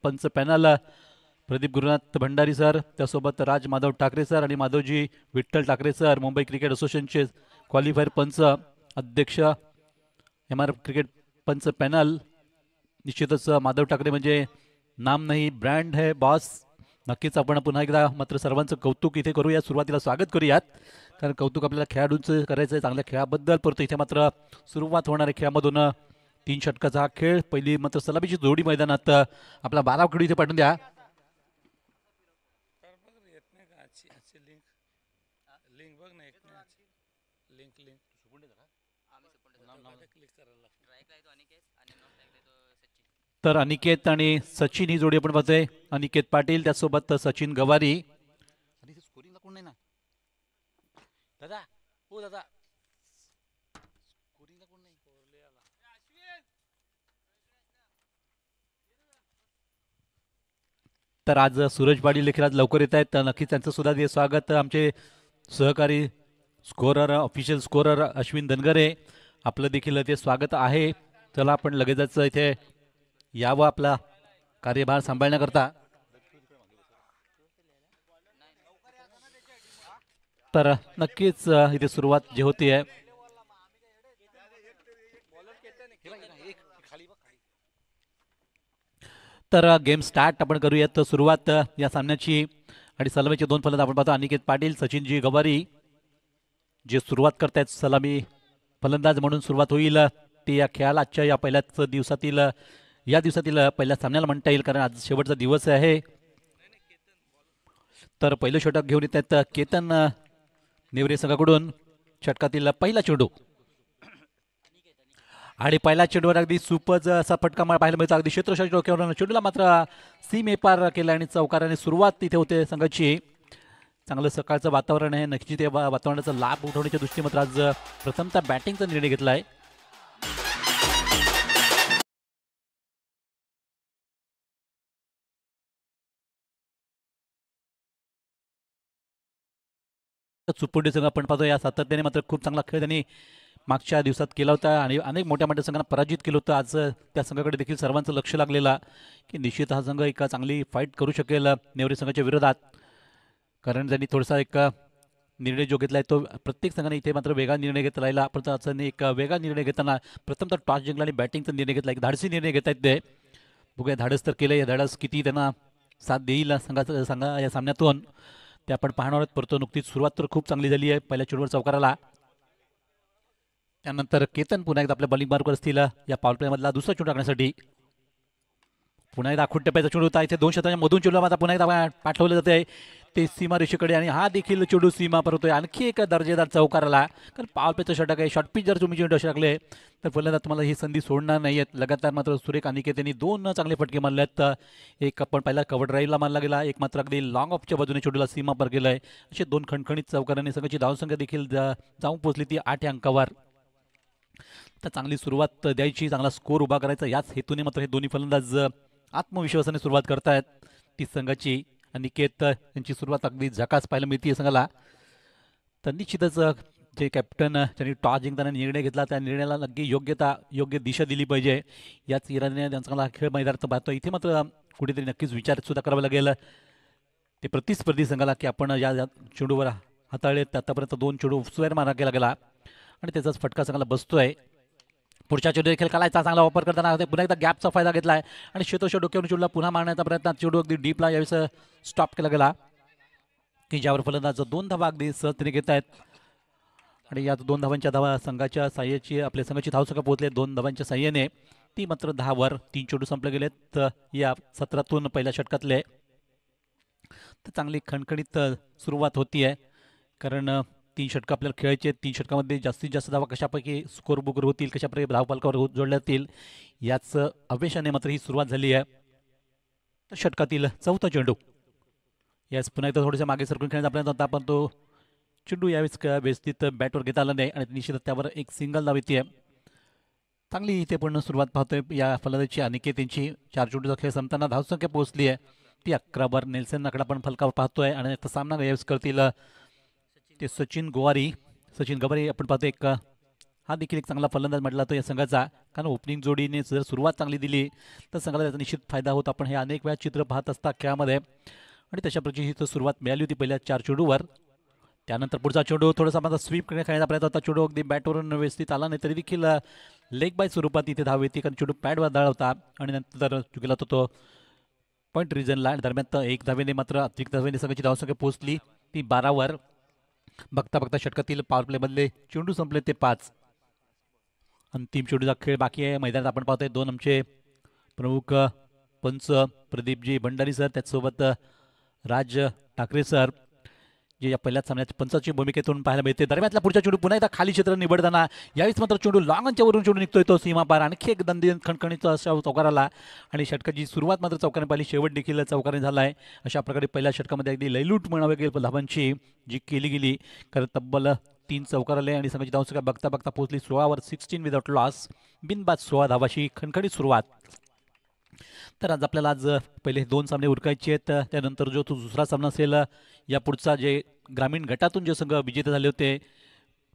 पंच panel Pradeep Gurunath Bhandari sir, त्यासोबत राज Madhav Thackeray sir आणि माधवजी विठ्ठल ठाकरे सर, मुंबई क्रिकेट असोसिएशनचे क्वालिफायर पंच अध्यक्ष, MR क्रिकेट पंच पॅनल. निश्चितच माधव ठाकरे म्हणजे नाम नाही ब्रँड है बॉस. नक्कीच आपण पुन्हा एकदा मात्र सर्वांचं कौतुक इथे करूया. सुरुवातीला स्वागत करूयात, कारण कौतुक आपल्याला खेळाडूंचं करायचं आहे चांगल्या खेळाबद्दल. परंतु इथे मात्र सुरुवात होणाऱ्या खेळामधून 3 षटकाचा हा खेळ. पहिली मात्र सलामीची जोडी मैदानात. आपला 12 खेळाडू इथे पाठवून द्या. तर अनिकेत आणि सचिन ही जोडी आपण पाहतोय. अनिकेत पाटील त्यासोबत सचिन गवारी. स्कोरिंगला कोण नाही ना दादा? हो दादा, स्कोरिंगला कोण नाही. तर आज सूरज पाटील देखील आज लवकर येत आहेत, तर नक्कीच त्यांचं सुद्धा स्वागत. आमचे सहकारी स्कोरर, ऑफिशियल स्कोरर अश्विन धनगरे, आपलं देखील ते स्वागत आहे. चला आपण लगेचच इथे यावं आपला कार्यभार सांभाळण्याकरता. तर नक्कीच इथे सुरुवात जी होती आहे, तर गेम स्टार्ट आपण करूयात सुरुवात या सामन्याची. आणि सलामीचे 2 फलंदाज आपण पाहतो, अनिकेत पाटील, सचिनजी गवारी जे सुरुवात करतायत. सलामी फलंदाज म्हणून सुरुवात होईल ते या खेळाला आजच्या या पहिल्याच दिवसातील पहिल्या सामन्याला म्हणता येईल, कारण आज शेवटचा दिवस आहे. तर पहिलं षटक घेऊन येत आहेत केतन नेवरे संघाकडून. षटकातील पहिला चेंडू आणि पहिल्या चेंडूवर अगदी सुपज असा फटका पाहायला मिळतो. अगदी क्षेत्ररक्षक डोक्यावर चेंडूला मात्र सीमेपार केला आणि चौकाराने सुरुवात तिथे होते संघाची. चांगलं सकाळचं वातावरण आहे, नक्कीच ते वातावरणाचा लाभ उठवण्याच्या दृष्टीने मात्र आज प्रथमतः बॅटिंगचा निर्णय घेतला आहे. चुपुंडी संघ आपण पाहतो या सातत्याने मात्र खूप चांगला खेळ त्यांनी मागच्या दिवसात केला होता आणि अनेक मोठ्या मोठ्या संघांना पराजित केलं होतं. आज त्या संघाकडे देखील सर्वांचं लक्ष लागलेलं की निश्चित हा संघ एक चांगली फाईट करू शकेल नेवरे संघाच्या विरोधात, कारण त्यांनी थोडासा एक निर्णय जो घेतला आहे तो प्रत्येक संघाने इथे मात्र वेगळा निर्णय घेतला राहिला. पण एक वेगळा निर्णय घेताना प्रथमतः टॉस जिंकला आणि बॅटिंगचा निर्णय घेतला. एक धाडसी निर्णय घेत आहेत ते. बघूया धाडस तर केलं, या धाडस किती त्यांना साथ देईल संघा या सामन्यातून ते आपण पाहणार आहोत. परंतु नुकतीच सुरुवात तर खूप चांगली झाली आहे पहिल्या चेंडूवर चौकाराला. त्यानंतर केतन पुन्हा एकदा आपल्या बॉलिंग मार्कवर असतील या पॉवर प्ले मधला दुसरा चेंडू टाकण्यासाठी. पुन्हा एकदा आखूड टप्प्याचा चेंडू होता. इथे 2 षटकांच्या मधून चेंडू मात्र पुन्हा एकदा पाठवलं जाते ते सीमा रेषेकडे आणि हा देखील चेंडू सीमा परतोय. आणखी एक दर्जेदार चौकाराला, कारण पॉवर प्लेचं षटक आहे. शॉर्ट पिच जर तुम्ही चेंडू टाकले तर फलंदाज तुम्हाला ही संधी सोडणार नाही आहेत. लगातार मात्र सुरेख अनिकेत यांनी 2 चांगले फटके मारले आहेत. एक आपण पहिला कव्हर ड्राईव्हला मारला गेला, एक मात्र अगदी लॉंग ऑफच्या बाजूने चेंडूला सीमा पर केलं आहे. असे 2 खणखणीत चौकारांनी संघाची धावसंख्या देखील जाऊन पोहोचली ती 8 अंकावर. तर चांगली सुरुवात द्यायची, चांगला स्कोर उभा करायचा, याच हेतूने मात्र हे दोन्ही फलंदाज आत्मविश्वासाने सुरुवात करतायत. ती संघाची अनिकेत यांची सुरुवात अगदी झकास पाहायला मिळते संघाला. तर निश्चितच जे कॅप्टन त्यांनी टॉस जिंकताना निर्णय घेतला त्या निर्णयाला नक्की योग्य दिशा दिली पाहिजे. याच इरादीने चांगला खेळ मैदानात पाहतो. इथे मात्र कुठेतरी नक्कीच विचार सुद्धा करावा लागेल ते प्रतिस्पर्धी संघाला की आपण या चेंडूवर हाताळलेत. आतापर्यंत 2 चेंडू स्क्वेअर मारा केला गेला आणि त्याचाच फटका संघाला बसतोय. पुढच्या चेंडू देखील कालायचा चांगला वापर करताना पुन्हा एकदा गॅपचा फायदा घेतला आहे आणि क्षेत्ररक्षक डोक्यावरून चेंडूला पुन्हा मारण्याचा प्रयत्न. चेंडू अगदी डीपला यावेळेस स्टॉप केला गेला की ज्यावर फलंदाज 2 धावा अगदी सहजतेने घेत आहेत. आणि या 2 धावांच्या धावा संघाच्या साह्याची आपल्या संघाची धावसंख्या पोहोचले 2 धावांच्या साह्याने. ती मात्र 10 वर 3 चेंडू संपले गेलेत या सत्रातून पहिल्या षटकातले. तर चांगली खणखणीत सुरुवात होती आहे, कारण 3 षटकं आपल्याला खेळायचे. 3 षटकामध्ये जास्तीत जास्त धावा कशापैकी स्कोर बुकर होतील, कशाप्रकारे धावफलकावर जोडल्या जातील, याच अपेक्षाने मात्र ही सुरुवात झाली आहे. तर षटकातील चौथा चेंडू यास पुन्हा एकदा थोडेसे मागे सरकून खेळण्याचा प्रयत्न होता, पण तो चेंडू यावेळेस व्यवस्थित बॅटवर घेता आला नाही आणि निश्चितच त्यावर एक सिंगल धाव येते. चांगली इथे पण सुरुवात पाहतोय या फलंदाजीची. अनिकेत यांची 4 चेंडूचा खेळ संपताना धावसंख्या पोहोचली आहे ती 11 वर. नेल्सन नाकडा पण फलकावर पाहतोय आणि सामना यावेळेस करतील ते सचिन गवारी आपण पाहतो. एक हा देखील एक चांगला फलंदाज म्हटला तो या संघाचा, कारण ओपनिंग जोडीने जर सुरुवात चांगली दिली तर संघाला त्याचा निश्चित फायदा होता. आपण हे अनेक वेळा चित्र पाहत असता खेळामध्ये आणि तशा प्रकारची ही सुरुवात मिळाली होती पहिल्या 4 चेंडूवर. त्यानंतर पुढचा चेंडू थोडासा माझा स्वीप खेळण्याचा प्रयत्न होता. चेंडू अगदी बॅटवरून व्यवस्थित आला नाही तरी देखील लेग बाय स्वरूपात इथे धाव येते, कारण चेंडू पॅडवर धाळ होता आणि नंतर चुकीला तो पॉईंट रिजनला. दरम्यान एक धावेने मात्र अतिरिक्त धावेने संघाची धावसंख्या पोहोचली ती 12वर. बघता बघता षटकातील पॉवर प्लेमधले चेंडू संपले ते 5. अंतिम चेंडूचा खेळ बाकी आहे मैदानात. आपण पाहतोय 2 आमचे प्रमुख पंच प्रदीपजी भंडारी सर, त्याचसोबत राज ठाकरे सर, जे या पहिल्याच सामन्याच्या पंचाची भूमिकेतून पाहायला मिळते. दरम्यानला पुढच्या चेंडू पुन्हा एकदा खाली क्षेत्र निवडताना यावेळेस मात्र चेंडू लॉंगच्या वरून चेंडू निघतोय तो सीमापार. आणखी एक दंडी खणखणीचा अशा चौकाराला आणि षटकाची सुरुवात मात्र चौकाने पाहिली, शेवट देखील चौकाने झाला आहे. अशा प्रकारे पहिल्या षटकामध्ये अगदी लयलूट म्हणावे गेली धावांची जी केली गेली, कारण तब्बल 3 चौकार आले आणि संघाची धावसंख्या बघता बघता पोहोचली 16वर. 16 विदाउट लॉस, बिनबाद 16 धावाशी खणखणीत सुरुवात. तर आज आपल्याला पहिले 2 सामने उरकायचे आहेत. त्यानंतर जो तो दुसरा सामना असेल या पुढचा, जे ग्रामीण गटातून जे संघ विजेते झाले होते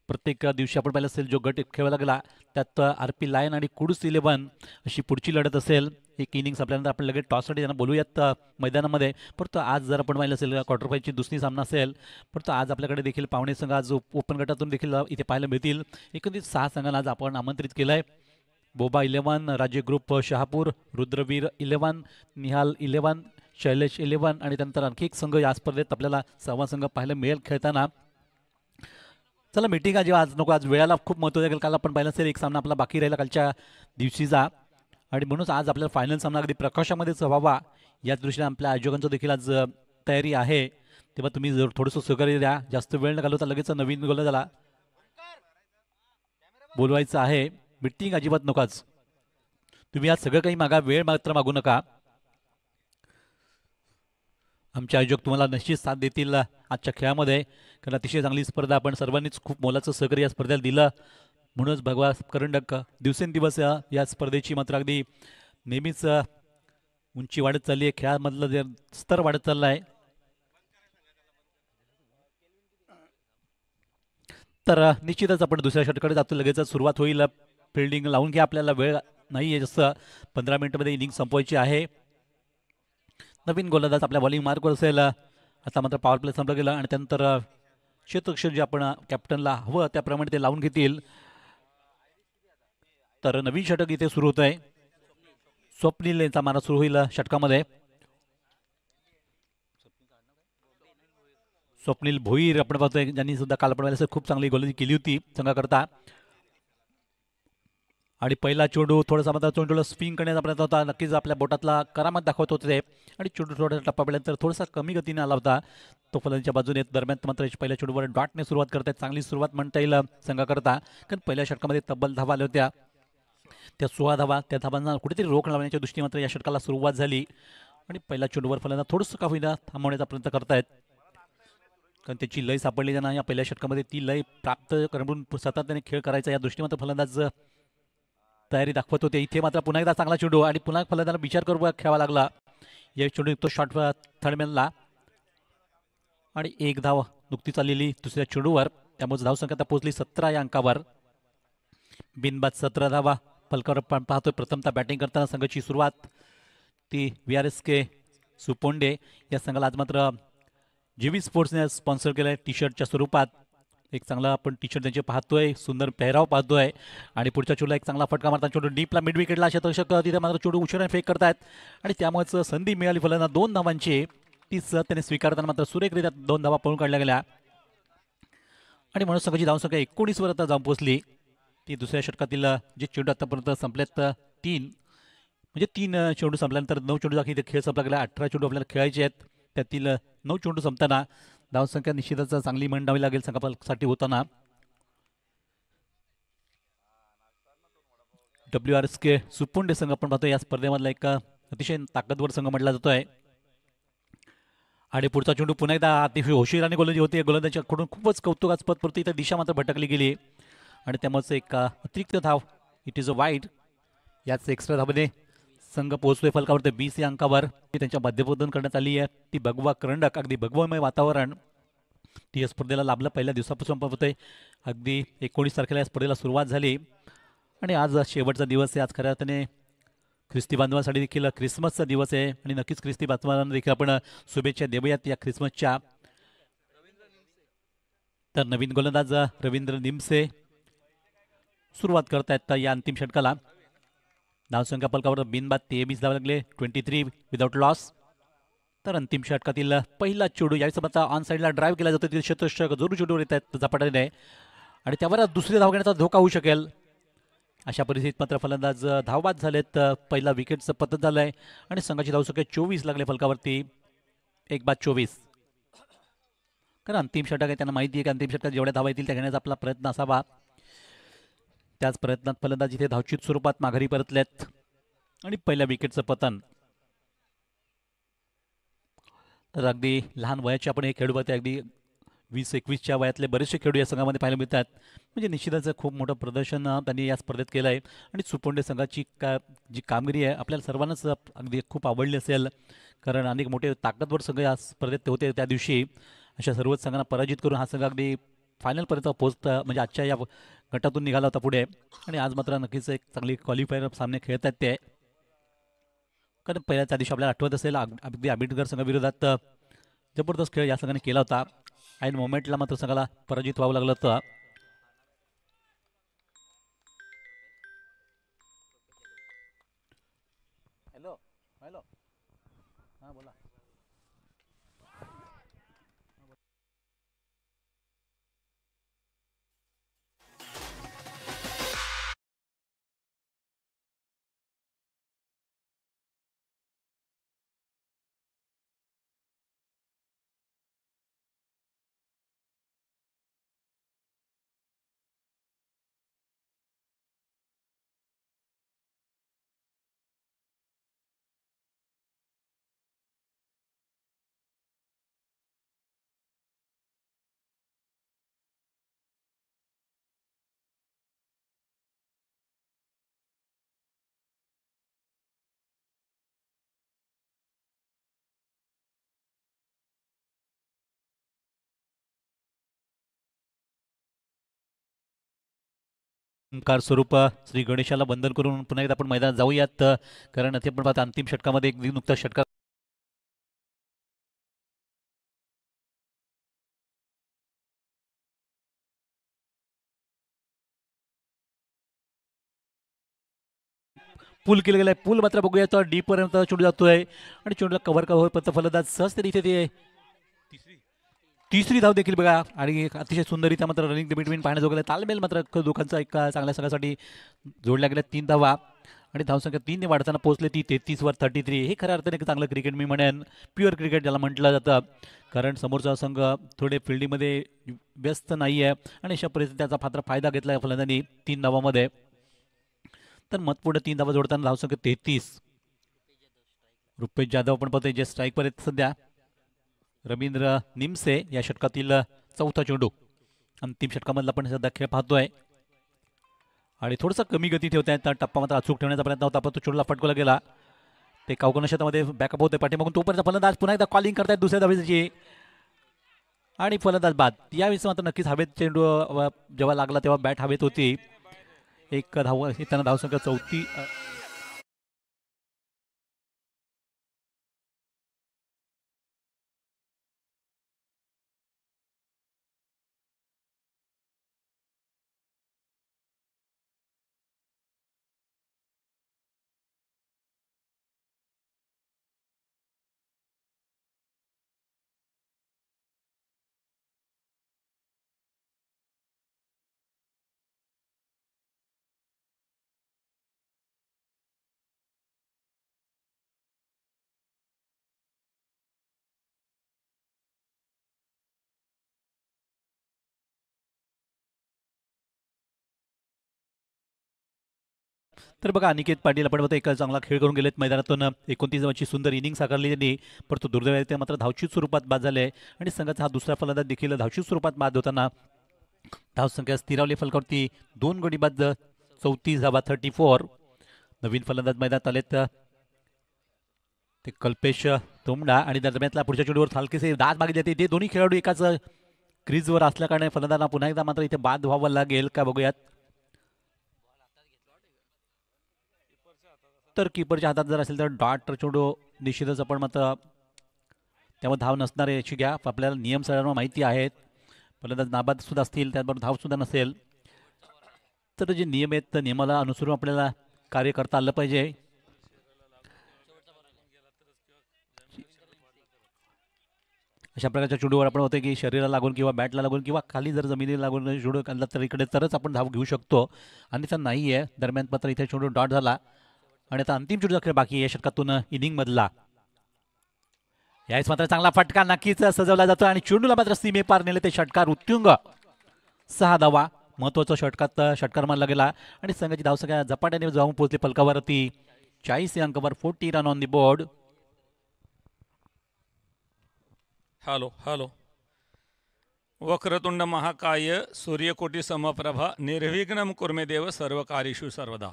प्रत्येक दिवशी आपण पाहिलं असेल जो गट खेळायला लागला त्यात RP लायन आणि कुडूस 11 अशी पुढची लढत असेल. एक इनिंग्स आपल्यानंतर आपण लगेच टॉससाठी त्यांना बोलूयात मैदानामध्ये. परंतु आज जर आपण पाहिलं असेल क्वार्टर फायनलची दुसरी सामना असेल, परंतु आज आपल्याकडे देखील पाहुणे संघ आज ओपन गटातून देखील इथे पाहायला मिळतील. एकंदरीत 6 संघांना आज आपण आमंत्रित केलं आहे. बोबा 11, राज्य ग्रुप शहापूर, रुद्रवीर 11, निहाल 11, शैलेश 11 आणि त्यानंतर आणखी एक संघ या स्पर्धेत आपल्याला 6वा संघ पाहायला मिळेल खेळताना. चला मीटिंग जेव्हा आज नको, आज वेळाला खूप महत्त्व आहे. काल आपण पाहिलं असेल एक सामना आपला बाकी राहिला कालच्या दिवशीचा, आणि म्हणूनच आज आपल्याला फायनल सामना अगदी प्रकाशामध्येच व्हावा याच दृष्टीने आपल्या आयोजकांचं देखील आज तयारी आहे. तेव्हा तुम्ही जर थोडंसं सहकार्य द्या, जास्त वेळ न घालवता लगेच नवीन गोल झाला बोलवायचं आहे. मीटिंग अजिबात नकोच. तुम्ही आज सगळं काही मागा, वेळ मात्र मागू नका. आमचे आयोजक तुम्हाला निश्चित साथ देतील आजच्या खेळामध्ये, कारण अतिशय चांगली स्पर्धा, आपण सर्वांनीच खूप मोलाचं सहकार्य या स्पर्धेला दिलं. म्हणूनच भगवा करंडक दिवसेंदिवस या स्पर्धेची मात्र अगदी नेहमीच उंची वाढत चालली आहे, खेळामधलं जे स्तर वाढत चालला आहे. तर निश्चितच आपण दुसऱ्या षटकाकडे जातो, लगेच सुरुवात होईल. फिल्डिंग लावून घ्या, आपल्याला वेळ नाही आहे, जसं 15 मिनिटमध्ये इनिंग संपवायची आहे. नवीन गोलंदाज आपल्या बॉलिंग मार्कवर असेल. आता मात्र पॉवर प्ले संपला गेला आणि त्यानंतर क्षेत्ररक्षण जे आपण कॅप्टनला हवं त्याप्रमाणे ते लावून घेतील. तर नवीन षटक इथे सुरू होत आहे. स्वप्नील यांचा मारा सुरू होईल षटकामध्ये. स्वप्नील भोईर आपण पाहतोय, ज्यांनी सुद्धा काल आपण खूप चांगली गोलंदाजी केली होती संघाकरता. आणि पहिला चेंडू थोडासा मात्र चेंडूला स्विंग करण्याचा प्रयत्न होता, नक्कीच आपल्या बोटातला करामत दाखवत होते आणि चेंडू थोडासा टप्पा पडल्यानंतर थोडासा कमी गतीने आला होता तो फलंदाजीच्या बाजूने. दरम्यान मात्र पहिल्या चेंडूवर डॉटने सुरुवात करतायत. चांगली सुरुवात म्हणता येईल संघाकरता, कारण पहिल्या षटकामध्ये तब्बल धावा आल्या होत्या, त्या 16 धावा. त्या धावांना कुठेतरी रोख लावण्याच्या दृष्टीने मात्र या षटकाला सुरुवात झाली आणि पहिल्या चेंडूवर फलंदाज थोडंसं का होईना थांबवण्याचा प्रयत्न करतायत, कारण त्याची लय सापडली त्यांना या पहिल्या षटकामध्ये. ती लय प्राप्त करून सातत्याने खेळ करायचा या दृष्टीने मात्र फलंदाज तयारी दाखवत होते. इथे मात्र पुन्हा एकदा चांगला चेंडू आणि पुन्हा फलंदाजाला विचार करून खेळावा लागला. या चेंडू तो शॉट थर्डमॅनला आणि एक धाव नुकतीच आलेली दुसऱ्या चेंडूवर, त्यामुळे धावसंख्या आता पोहोचली 17 या अंकावर. बिनबाद 17 धावा फलकावर पाहतोय. प्रथमतः बॅटिंग करताना संघाची सुरुवात ती VRSK सुपोंडे या संघाला आज मात्र GV स्पोर्ट्सने स्पॉन्सर केलं आहे टी शर्टच्या स्वरूपात. एक चांगला आपण टी शर्ट त्यांचे पाहतोय, सुंदर पेहराव पाहतोय आणि पुढच्या चेंडूला एक चांगला फटका मारता चेंडू डीपला मिड विकेटला क्षेत्ररक्षक तिथे मात्र चेंडू उशिराने फेक करतायत आणि त्यामुळेच संधी मिळाली फलंदाज 2 धावांची. तीच त्याने स्वीकारताना मात्र सुरेखरित्या 2 धावा पळून काढल्या गेल्या आणि म्हणून संघाची धावसंख्या 19वर आता जाऊन पोहोचली. ती दुसऱ्या षटकातील जे चेंडू आतापर्यंत संपल्यात 3, म्हणजे 3 चेंडू संपल्यानंतर 9 चेंडू दाखल इथे खेळ संपला गेला. 18 चेंडू आपल्याला खेळायचे आहेत, त्यातील 9 चेंडू संपताना धावसंख्या निश्चितच चांगली मंडावी लागेल संघासाठी होताना. WRSK सुपोंडे संघ आपण पाहतो या स्पर्धेमधला एक अतिशय ताकदवर संघ म्हटला जातोय. आणि पुढचा चेंडू पुन्हा एकदा अतिशय होशिराने गोलंदाजी होती, गोलंदाजाकडून खूपच कौतुकास्पद, परंतु इथे दिशा मात्र भटकली गेली आणि त्यामुळे एक अतिरिक्त धाव, इट इज अ वाईड. याच एक्स्ट्रा धावने संघ पोहोचतोय फलकावर 20 या अंकावर. त्यांच्या माध्यमातून करण्यात आली आहे ती भगवा करंडक, अगदी भगवमय वातावरण ती या स्पर्धेला लाभलं पहिल्या दिवसापासून होते. अगदी 19 तारखेला या स्पर्धेला सुरुवात झाली आणि आज शेवटचा दिवस आहे. आज खऱ्या अर्थाने ख्रिस्ती बांधवांसाठी देखील ख्रिसमसचा दिवस आहे आणि नक्कीच ख्रिस्ती बांधवांना देखील आपण शुभेच्छा देऊयात या ख्रिसमसच्या. तर नवीन गोलंदाज रवींद्र निमसे सुरुवात करतायत या अंतिम षटकाला. धावसंख्या फलकावर बिनबाद 23 धावा लागले, 23 विदाउट लॉस. तर अंतिम षटकातील पहिला चेंडू यावेळी समजा ऑन साईडला ड्राईव्ह केला जातो, तिथे शतक जोरू चेंडूवर येत आहेत झपाट्याने आणि त्यावर दुसरी धाव घेण्याचा धोका होऊ शकेल. अशा परिस्थितीत मात्र फलंदाज धावबाद झालेत. पहिला विकेटचं पतन झालंय आणि संघाची धावसंख्या 24 लागले फलकावरती, 1-24. कारण अंतिम षटक आहे, त्यांना माहिती आहे की अंतिम षटकात जेवढ्या धावा येतील त्या घेण्याचा आपला प्रयत्न असावा. त्याच प्रयत्नात फलंदाज इथे धावचित स्वरूपात माघारी परतलेत आणि पहिल्या विकेटचं पतन. तर अगदी लहान वयाचे आपण हे खेळू बघते, अगदी 20-21च्या वयातले बरेचसे खेळू या संघामध्ये पाहायला मिळतात. म्हणजे निश्चितच खूप मोठं प्रदर्शन त्यांनी या स्पर्धेत केलं आहे आणि सुपोंडे संघाची जी कामगिरी आहे आपल्याला सर्वांनाच अगदी खूप आवडली असेल. कारण अनेक मोठे ताकदवर संघ या स्पर्धेत होते त्या दिवशी. अशा सर्वच संघांना पराजित करून हा संघ अगदी फायनलपर्यंत पोहोचता म्हणजे आजच्या या गटातून निघाला होता पुढे आणि आज मात्र नक्कीच एक चांगली क्वालिफायर सामने खेळत आहेत ते. कारण पहिल्या त्या दिवशी आपल्याला आठवत असेल अगदी आंबेडकर संघाविरोधात जबरदस्त खेळ या संघाने केला होता. ऐन मोमेंटला मात्र संघाला पराजित व्हावं लागलं होतं. हॅलो हॅलो हां बोला. कार स्वरूप श्री गणेशाला वंदन करून पुन्हा एकदा आपण मैदानात जाऊयात. कारण ते पण पाहता अंतिम षटकामध्ये एक नुकता षटकार पूल केलं गेलं आहे. पूल मात्र बघूया तो डीपपर्यंत चेंडू जातोय आणि चेंडूला कव्हर होईपर्यंत फलंदाज सहज तरी इथे ते तिसरी धाव देखील बघा आणि अतिशय सुंदर मात्र रनिंग द बिटवीन पाहण्याजोगं आहे. तालमेल मात्र दोघांचा एका चांगल्या संघासाठी जोडल्या गेल्या 3 धावा आणि धावसंख्या 3ने वाढताना पोहोचले ती 33वर 33. हे खऱ्या अर्थाने एक चांगलं क्रिकेट मी म्हणेन, प्युअर क्रिकेट ज्याला म्हटलं जातं. कारण समोरचा संघ थोडे फिल्डिंगमध्ये व्यस्त नाही आहे आणि अशा परिस्थितीत त्याचा फार फायदा घेतला आहे फलंदाजांनी 3 धावामध्ये. तर मतपूर्ण 3 धावा जोडताना धावसंख्या 33. रुपेश जाधव आपण पाहतोय जे स्ट्राईकवर आहेत सध्या. रवींद्र निमसे या षटकातील चौथा चेंडू. अंतिम षटकामधला आपण सध्या खेळ पाहतोय आणि थोडंसं कमी गती ठेवतायत. टप्पा मात्र अचूक ठेवण्याचा प्रयत्न होता पण तो चेंडूला फटकवला गेला. ते कावकन क्षेत्रामध्ये बॅकअप होते पाठीमागून. तोपर्यंत फलंदाज पुन्हा एकदा कॉलिंग करतायत दुसऱ्या धावेची आणि फलंदाज बाद. यावेळेस मात्र नक्कीच हवेत चेंडू जेव्हा लागला तेव्हा बॅट हवेत होती. एक धाव त्यांना धावसंख्या 34. तर बघा अनिकेत पाटील आपण बघतो एक चांगला खेळ करून गेलेत मैदानातून. 29 धावांची सुंदर इनिंग साकारली त्यांनी, परंतु दुर्दैवाने ते मात्र धावचीत स्वरूपात बाद झाले आणि संघाचा हा दुसरा फलंदाज देखील धावचीत स्वरूपात बाद होताना धावसंख्या स्थिरावली फलकावरती 2 गडी बाद 34 धावा 34. नवीन फलंदाज मैदानात आलेत ते कल्पेश तोमडा आणि दरम्यानला पुढच्या चेंडूवर हलकेसे दाद मागितले ते दोन्ही खेळाडू एकाच क्रीजवर असल्या कारणे फलंदाजांना पुन्हा एकदा मात्र इथे बाद व्हावं लागेल का बघूयात. तर किपरच्या हातात जर असेल तर डॉट चेंडू निश्चितच आपण मात्र त्यामुळे धाव नसणार आहे याची घ्या. आपल्याला नियम सर्वांना माहिती आहेत. फलंदाज नाबाद सुद्धा असतील त्याबरोबर धाव सुद्धा नसेल तर जे नियम आहेत त्या नियमाला अनुसरून आपल्याला कार्य करता आलं पाहिजे. अशा प्रकारच्या चेंडूवर आपण होते की शरीराला लागून किंवा बॅटला लागून किंवा खाली जर जमिनीला लागून चेंडू काढला तर इकडे तरच आपण धाव घेऊ शकतो आणि तर नाही आहे. दरम्यान मात्र इथे चेंडू डॉट झाला आणि आता अंतिम चेंडू दाखल बाकी या षटकातून इनिंगमधला. यावेळेस मात्र चांगला फटका नक्कीच सजवला जातो आणि चेंडूला मात्र सीमे पार नेले ते षटकार उत्तुंग 6 धावा महत्वाचा षटकार मानला गेला आणि संघाची धावसंख्या झपाट्याने जाऊन पोहोचली फलकावरती 40 अंकावर 40 run on the board. Hello hello. वक्रतुंड महाकाय सूर्यकोटी समप्रभा निर्विघ्नं कुर्मे देव सर्व कार्येषु सर्वदा.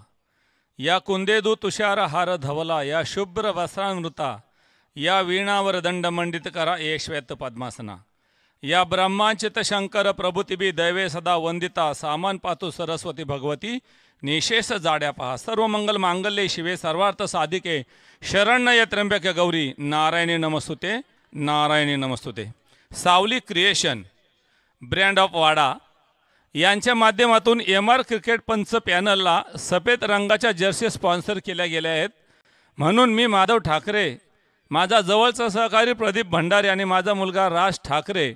या कुंदेदू तुषार हार धवला या शुभ्र वस्त्रानृता या वीणावर दंड मंडित करा ये श्वेत पद्मासना. या ब्रह्मांचित शंकर प्रभुतिबी दैवे सदा वंदिता सामान पातु सरस्वती भगवती निशेष जाड्या पहा. सर्व मंगल मांगल्ये शिवे सर्वार्थ साधिके शरण्य त्र्यंबके गौरी नारायणी नमस्तुते नारायणी नमस्तुते. सावली क्रिएशन ब्रँड ऑफ वाडा यांच्या माध्यमातून MR क्रिकेट पंच पॅनलला सफेद रंगाच्या जर्सी स्पॉन्सर केल्या गेल्या आहेत. म्हणून मी माधव ठाकरे, माझा जवळचा सहकारी प्रदीप भंडारे आणि माझा मुलगा राज ठाकरे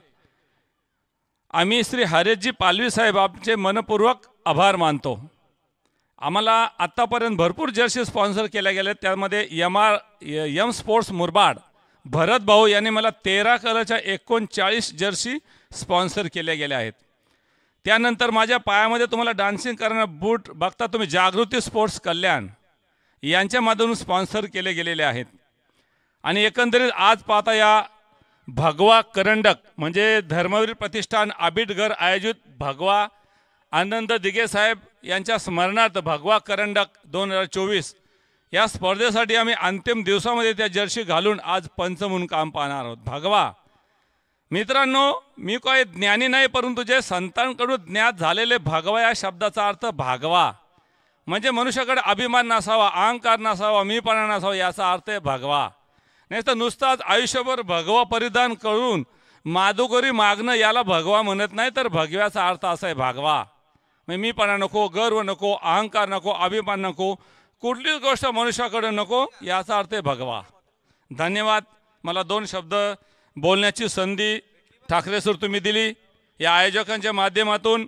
आम्ही श्री हरेशजी पालवी साहेब आमचे मनपूर्वक आभार मानतो. आम्हाला आत्तापर्यंत भरपूर जर्सी स्पॉन्सर केल्या गेल्या. त्यामध्ये एम स्पोर्ट्स मुरबाड भरत भाऊ यांनी मला 13 कलरच्या 39 जर्सी स्पॉन्सर केल्या गेल्या आहेत. त्यानंतर माझ्या पायामध्ये तुम्हाला डान्सिंग करणारा बूट बघता तुम्ही जागृती स्पोर्ट्स कल्याण यांच्या माध्यमातून स्पॉन्सर केले गेलेले आहेत. आणि एकंदरीत आज पाहता या भगवा करंडक म्हणजे धर्मवीर प्रतिष्ठान आबिटघर आयोजित भगवा आनंद दिघे साहेब यांच्या स्मरणार्थ भगवा करंडक 2024 या स्पर्धेसाठी आम्ही अंतिम दिवसामध्ये त्या जर्सी घालून आज पंच म्हणून काम पाहणार आहोत. भगवा मित्रांनो, मी काही ज्ञानी नाही परंतु जे संतांकडून ज्ञात झालेले भगवा या शब्दाचा अर्थ भागवा म्हणजे मनुष्याकडे अभिमान नसावा, अहंकार नसावा, मीपणा नसावा याचा अर्थ आहे भगवा. नाही तर नुसताच आयुष्यभर भगवा परिधान करून माधुकरी मागणं याला भगवा म्हणत नाही, तर भगव्याचा अर्थ असा आहे भागवा. म्हणजे मीपणा नको, गर्व नको, अहंकार नको, अभिमान नको, कुठलीच गोष्ट मनुष्याकडे नको याचा अर्थ आहे भगवा. धन्यवाद. मला 2 शब्द बोलण्याची संधी ठाकरे सर तुम्ही दिली. या आयोजकांच्या माध्यमातून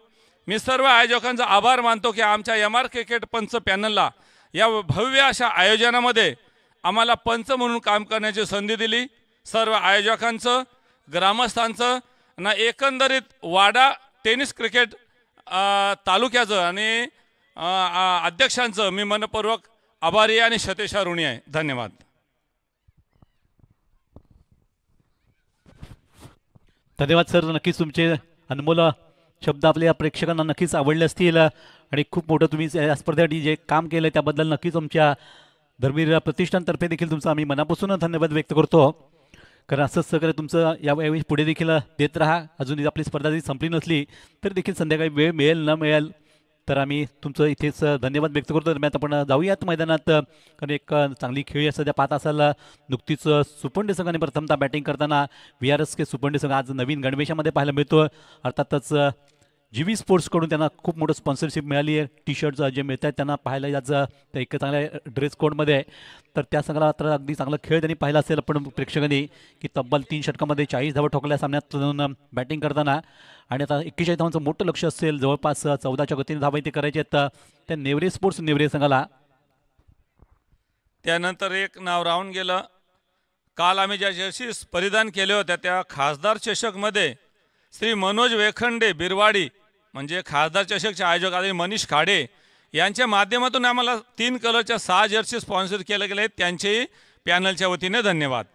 मी सर्व आयोजकांचा आभार मानतो की आमच्या MR क्रिकेट पंच पॅनलला या भव्य अशा आयोजनामध्ये आम्हाला पंच म्हणून काम करण्याची संधी दिली. सर्व आयोजकांचं, ग्रामस्थांचं ना एकंदरीत वाडा टेनिस क्रिकेट तालुक्याचं आणि अध्यक्षांचं मी मनपूर्वक आभारी आणि शतेशा ऋणी आहे. धन्यवाद. धन्यवाद सर. नक्कीच तुमचे अनमोल शब्द आपल्या प्रेक्षकांना नक्कीच आवडले असतील आणि खूप मोठं तुम्ही या स्पर्धेसाठी जे काम केलं त्याबद्दल नक्कीच आमच्या धर्मवीर प्रतिष्ठानतर्फे देखील तुमचं आम्ही मनापासून धन्यवाद व्यक्त करतो. कारण असंच सहकार्य तुमचं यावेळी पुढे देखील देत राहा. अजून आपली स्पर्धा जरी संपली नसली तरी देखील संध्याकाळी वेळ मिळेल न मिळेल तर आम्ही तुमचं इथेच धन्यवाद व्यक्त करतो. दरम्यान आपण जाऊयात मैदानात. कारण एक चांगली खेळी सध्या पाहत असाल नुकतीच सुपंडे संघाने प्रथमतः बॅटिंग करताना VRSK सुपंडे संघ आज नवीन गणवेशामध्ये पाहायला मिळतो. अर्थातच GV स्पोर्ट्सकडून त्यांना खूप मोठं स्पॉन्सरशिप मिळाली आहे. टी-शर्ट्स जे मिळत आहेत त्यांना पाहायला याचं त्या एक चांगल्या ड्रेस कोडमध्ये आहे. तर त्या संघाला तर अगदी चांगला खेळ त्यांनी पाहिला असेल आपण प्रेक्षकांनी की तब्बल 3 षटकामध्ये 40 धावा ठोकल्या सामन्यात बॅटिंग करताना. आणि आता 41 धावांचं मोठं लक्ष असेल. जवळपास 14च्या गतीने धावा इथे करायचे आहेत त्या नेवरे स्पोर्ट्स नेवरे संघाला. त्यानंतर एक नाव राहून गेलं. काल आम्ही ज्या जर्सी परिधान केल्या होत्या त्या खासदार चषकमध्ये श्री मनोज वेखंडे बिरवाडी म्हणजे खासदार चषकचे आयोजक आणि मनीष खाडे यांच्या माध्यमातून आम्हाला 3 कलरच्या 6 जर्सी स्पॉन्सर केले गेले. त्यांचेही पॅनलच्या वतीने धन्यवाद.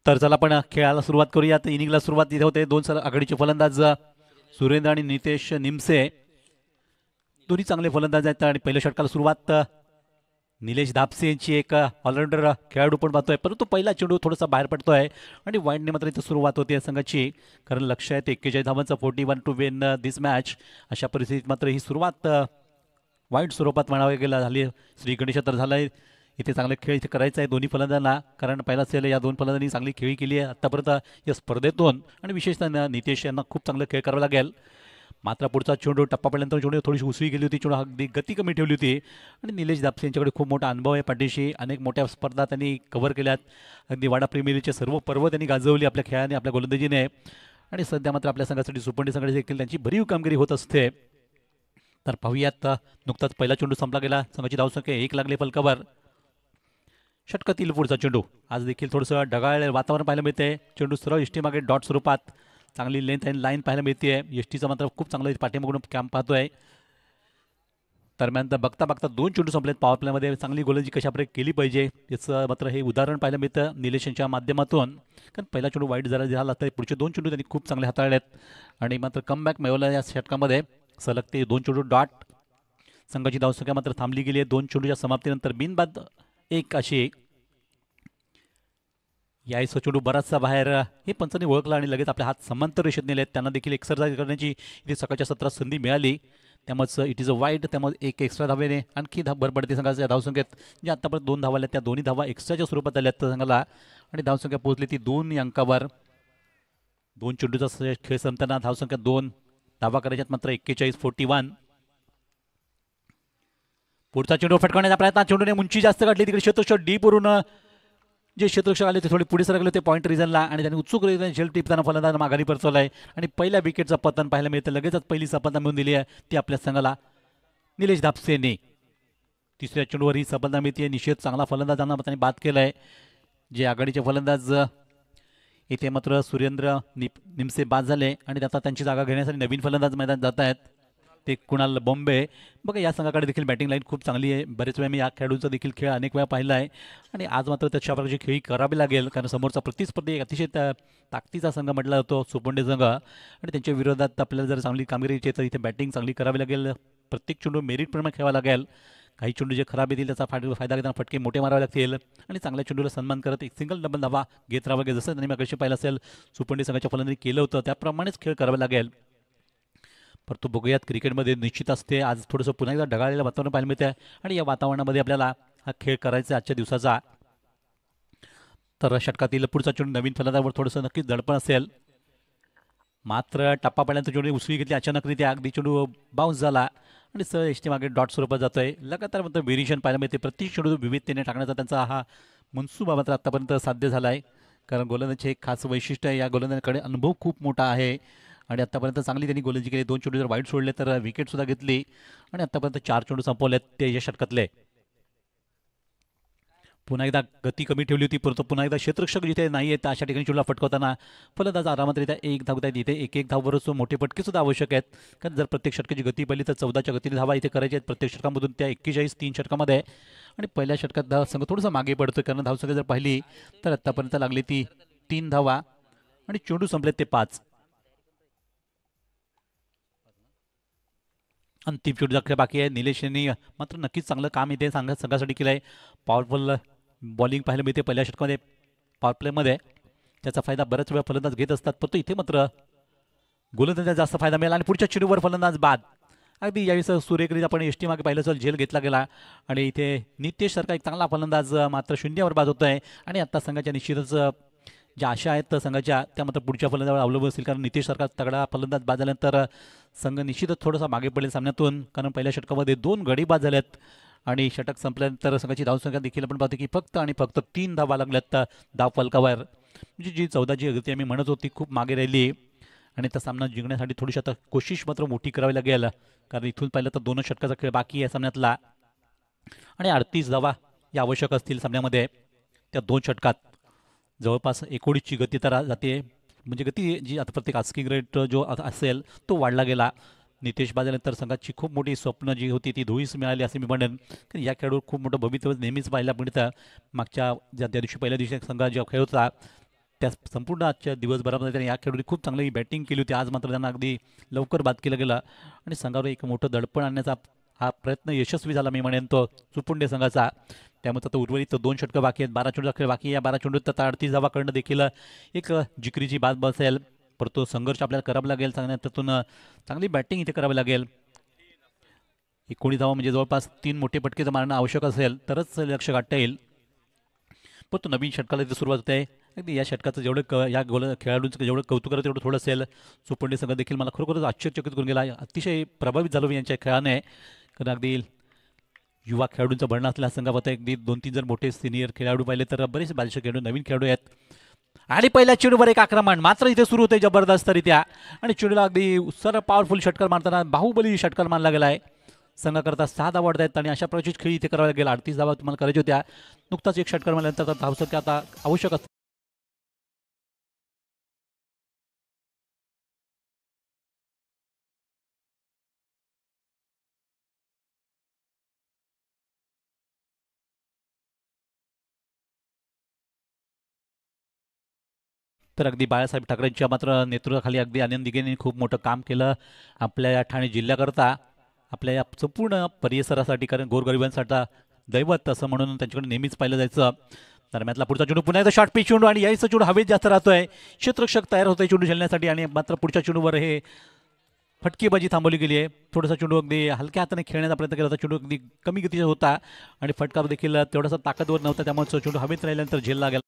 तर चला आपण खेळाला सुरुवात करूया. तर इनिंगला सुरुवात इथे होते. दोन आघाडीचे फलंदाज सुरेंद्र आणि नितेश निमसे दोन्ही चांगले फलंदाज आहेत. आणि पहिल्या षटकाला सुरुवात निलेश धापसे यांची एक ऑलराऊंडर खेळाडू पण पाहतोय, परंतु पहिला चेंडू थोडासा बाहेर पडतोय आणि वाईडने मात्र इथं सुरुवात होते या संघाची. कारण लक्ष आहे 41 धावांचं 41 टू विन दिस मॅच. अशा परिस्थितीत मात्र ही सुरुवात वाईट स्वरूपात म्हणावे गेला झाली. श्री गणेश तर झालाय. इथे चांगले खेळ इथे करायचा आहे दोन्ही फलंदाजांना, कारण पहिला सेल या दोन फलंदाजांनी चांगली खेळी केली आहे आत्तापर्यंत या स्पर्धेतून. आणि विशेषतः नितेश यांना खूप चांगलं खेळ करावा लागेल. मात्र पुढचा चेंडू टप्पापर्यंत चेंडू थोडीशी उसळी गेली होती, चेंडू अगदी गती कमी ठेवली होती. आणि निलेश धापसे यांच्याकडे खूप मोठा अनुभव आहे पाठीशी. अनेक मोठ्या स्पर्धा त्यांनी कव्हर केल्यात. अगदी वाडा प्रीमियरचे सर्व पर्व त्यांनी गाजवली आपल्या खेळाने, आपल्या गोलंदाजीने. आणि सध्या मात्र आपल्या संघासाठी सुपंडी संघाची देखील त्यांची भरीव कामगिरी होत असते. तर पाहूयात, नुकताच पहिला चेंडू संपला गेला. संघाची धावसंख्या 1 लागले फलकावर. षटकातील पुढचा चेंडू आज देखील थोडंसं ढगाळ वातावरण पाहायला मिळते. चेंडू सरळ एसटी मागे डॉट स्वरूपात चांगली लेंथ आणि लाईन पाहायला मिळते. एसटीचा मात्र खूप चांगलं पाठीमागून कॅम्प पाहतोय. दरम्यान बघता बघता दोन चेंडू संपलेत. पॉवर प्लेमध्ये चांगली गोलंदाजी कशाप्रकारे केली पाहिजे याचं मात्र हे उदाहरण पाहायला मिळतं निलेश यांच्या माध्यमातून. कारण पहिला चेंडू वाईट जरा झाला तर पुढचे दोन चेंडू त्यांनी खूप चांगले हाताळलेत आणि मात्र कमबॅक मिळवला या षटकामध्ये. सलग ते दोन चेंडू डॉट. संघाची धावसंख्या मात्र थांबली गेली आहे. दोन चेंडूच्या समाप्तीनंतर बिनबाद एक अशी. यायचं चेंडू बराचसा बाहेर हे पंचांनी ओळखला आणि लगेच आपले हात समांतर रेषेत नेले. त्यांना देखील एक्सरसाइज करण्याची इथे सकाळच्या सत्रात संधी मिळाली. त्यामुळे इट इज अ वाईट. त्यामुळे एक एक्स्ट्रा धावेने आणखी भर पडते संघाच्या धावसंख्येत. जे आत्तापर्यंत 2 धावा आल्या त्या दोन्ही धावा एक्स्ट्राच्या स्वरूपात आल्या त्या संघाला. आणि धावसंख्या पोहोचली ती 2 अंकावर. दोन चेंडूचा खेळ संपताना धावसंख्या 2 धावा करायच्यात मात्र 41-41. पुढचा चेंडू फटकावण्याचा प्रयत्न. चेंडूने उंची जास्त काढली तिकडे क्षेत्ररक्षक डीप वरून जे क्षेत्ररक्षक आले ते थोडे पुढे सरकले होते पॉईंट रिझनला आणि त्यांनी उत्सुक झेल टिपताना फलंदाज माघारी परतवलाय आणि पहिल्या विकेटचं पतन पाहायला मिळतं. लगेचच पहिली सफलता मिळून दिली आहे ती आपल्या संघाला निलेश धापसेने. तिसऱ्या चेंडूवर ही सफलता मिळते. निषेध चांगला फलंदाजांना त्यांनी बाद केलाय. जे आघाडीचे फलंदाज इथे मात्र सुरेंद्र निमसे बाद झाले आणि आता त्यांची जागा घेण्यासाठी नवीन फलंदाज मैदानात जात आहेत. ते कुणाल बॉम्बे. बघा या संघाकडे देखील बॅटिंग लाईन खूप चांगली आहे. बरेच वेळा मी या खेळाडूंचा देखील खेळ अनेक वेळा पाहिला आहे आणि आज मात्र त्याच्या प्रकारची खेळी करावी लागेल. कारण समोरचा प्रतिस्पर्धी एक अतिशय ताकदीचा संघ म्हटला जातो सुपंडे संघ आणि त्यांच्या विरोधात आपल्याला जर चांगली कामगिरी येते तर इथे बॅटिंग चांगली करावी लागेल. प्रत्येक चेंडू मेरिटप्रमाणे खेळावा लागेल. काही चेंडू जे खराब येतील त्याचा फायदा घेताना फटके मोठे मारावे लागतील आणि चांगल्या चेंडूला सन्मान करत एक सिंगल डबल धावा घेत राहावं लागेल. जसं त्यांनी मागाशी पाहिलं असेल सुपंडे संघाच्या फलंदाजी केलं होतं त्याप्रमाणेच खेळ करावा लागेल. परंतु बघूयात क्रिकेटमध्ये निश्चित असते. आज थोडंसं पुन्हा एकदा ढगाळलेलं वातावरण पाहायला मिळतं आणि या वातावरणामध्ये आपल्याला हा खेळ करायचा आजच्या दिवसाचा. तर षटकातील पुढचा चेंडू नवीन फलंदाजावर थोडंसं नक्कीच दडपण असेल. मात्र टप्पा पडल्यानंतर चेंडू उसळी घेतली अचानकरित्या. अगदी चेंडू बाउन्स झाला आणि सहज एसटी मागे डॉट स्वरूपात जातोय. लगातार मात्र व्हेरिएशन पाहायला मिळते. प्रत्येक चेंडू विविधतेने टाकण्याचा त्यांचा हा मनसुबा मात्र आतापर्यंत साध्य झाला आहे. कारण गोलंदाजीचे एक खास वैशिष्ट्य आहे. या गोलंदाजाकडे अनुभव खूप मोठा आहे आणि आत्तापर्यंत चांगली त्यांनी गोलंदाजी केली. 2 चेंडू जर वाईट सोडले तर विकेटसुद्धा घेतली आणि आत्तापर्यंत 4 चेंडू संपवलेत ते या षटकातले. पुन्हा एकदा गती कमी ठेवली होती परंतु पुन्हा एकदा क्षेत्ररक्षक जिथे नाही आहेत अशा ठिकाणी चेंडूला फटकवताना फलंदाज आरामातरित्या एक धाव आहेत. इथे एक धाववरच मोठे फटकेसुद्धा आवश्यक आहेत. कारण जर प्रत्येक षटकाची गती पाहिली तर 14च्या गतीने धावा इथे करायच्या आहेत प्रत्येक षटकामधून. त्या 41 3 षटकामध्ये आणि पहिल्या षटकात धावसंख्या थोडंसं मागे पडतो. कारण धावसंख्या जर पाहिली तर आत्तापर्यंत लागली ती 3 धावा आणि चेंडू संपलेत ते 5. अंतिम चेंडू दाखल बाकी आहे. निलेश यांनी मात्र नक्कीच चांगलं काम इथे संघासाठी केलं आहे. पॉवरफुल बॉलिंग पाहायला मिळते पहिल्या षटकामध्ये. पॉवर प्लेमध्ये त्याचा फायदा बऱ्याच वेळा फलंदाज घेत असतात परंतु इथे मात्र गोलंदाजाला जास्त फायदा मिळाला आणि पुढच्या चेंडूवर फलंदाज बाद. अगदी यावेळेस सुरेखरीत आपण एसटी मागे पाहिलं असेल झेल घेतला गेला आणि इथे नितेश सारखा एक चांगला फलंदाज मात्र शून्यावर बाद होत आहे. आणि आता संघाच्या निश्चितच ज्या आशा आहेत संघाच्या त्या मात्र पुढच्या फलंदाजावर अवलंबून असतील. कारण नितेश सारखा तगडा फलंदाज बाद झाल्यानंतर संघ निश्चितच थोडासा मागे पडेल सामन्यातून. कारण पहिल्या षटकामध्ये 2 गडी बाद झाल्यात आणि षटक संपल्यानंतर संघाची धावसंख्या देखील आपण पाहतो की फक्त आणि फक्त 3 धावा लागल्यात धाव फलकावर. म्हणजे जी 14ची गती आम्ही म्हणत होती खूप मागे राहिली आणि त्या सामना जिंकण्यासाठी थोडीशी आता कोशिश मात्र मोठी करावी लागेल. कारण इथून पाहिलं तर 2 षटकाचा खेळ बाकी आहे सामन्यातला आणि 38 धावा या आवश्यक असतील सामन्यामध्ये. त्या 2 षटकात जवळपास 19ची गती तर जाते. म्हणजे गती जी आता प्रत्येक आस्किंग रेट जो असेल तो वाढला गेला. नितेश बाजानंतर संघाची खूप मोठी स्वप्न जी होती ती धुळीस मिळाली असे मी म्हणेन. कारण या खेळाडूवर खूप मोठं भवितव्य नेहमीच पाहायला मिळतं. मागच्या त्या दिवशी पहिल्या दिवशी संघ जेव्हा खेळ होता त्या संपूर्ण आजच्या दिवसभरामध्ये त्यांनी या खेळाडूंनी खूप चांगली बॅटिंग केली होती. आज मात्र त्यांना अगदी लवकर बाद केलं गेलं आणि संघावर एक मोठं दडपण आणण्याचा हा प्रयत्न यशस्वी झाला मी म्हणेन तो चुपुंडे संघाचा. त्यामुळे आता उर्वरित 2 षटकं बाकी आहेत, 12 चेंडूचा खेळ बाकी आहे. या 12 चेंडूत आता 38 धावा करणं देखील एक जिकरीची बात बसेल. परंतु संघर्ष आपल्याला करावा लागेल, त्यातून चांगली बॅटिंग इथे करावी लागेल. 19 धावा म्हणजे जवळपास 3 मोठे फटके जर मारणं आवश्यक असेल तरच लक्ष गाठता येईल. पण तो नवीन षटकाला इथे सुरुवात होते. अगदी या षटकाचं जेवढं या खेळाडूंचं जेवढं कौतुक करत तेवढं थोडं असेल. चुपंडे संघ देखील मला खरोखरच आश्चर्यचकित करून गेला. अतिशय प्रभावित झालो मी यांच्या खेळाने. कारण अगदी युवा खेळाडूंचं भरणं असलेला संघ होता. अगदी 2-3 जर मोठे सिनियर खेळाडू पाहिले तर बरेच बालिश खेळाडू नवीन खेळाडू आहेत. आणि पहिल्या चेंडूवर एक आक्रमण मात्र इथे सुरू होते जबरदस्तरित्या आणि चेंडूला अगदी सर पॉवरफुल षटकार मारताना बाहुबली षटकार मानला गेला आहे. संघाकरता 6 धावा वाढत आहेत आणि अशा प्रकारची खेळी इथे करावी लागेल. 38 धावा तुम्हाला करायच्या होत्या. नुकताच एक षटकार मारल्यानंतर धावसंख्या आता आवश्यक असते. तर अगदी बाळासाहेब ठाकरेंच्या मात्र नेतृत्वाखाली अगदी आनंद दिघेंनी खूप मोठं काम केलं आपल्या या ठाणे जिल्ह्याकरता, आपल्या या संपूर्ण परिसरासाठी. कारण गोरगरिबांसाठी दैवत असं म्हणून त्यांच्याकडे नेहमीच पाहिलं जायचं. दरम्यानला पुढचा चेंडू पुन्हा एकदा शॉर्ट पिच चेंडू आणि यायचं चेंडू हवेत जास्त राहतोय. क्षेत्ररक्षक तयार होतोय चेंडू झेलण्यासाठी आणि मात्र पुढच्या चेंडूवर हे फटकेबाजी थांबवली गेली आहे. थोडासा चेंडू अगदी हलक्या हाताने खेळण्याचा प्रयत्न केला होता. चेंडू अगदी कमी गतीचा होता आणि फटका देखील तेवढासा ताकदवर नव्हता. त्यामुळे चेंडू हवेत राहिल्यानंतर झेलला गेला.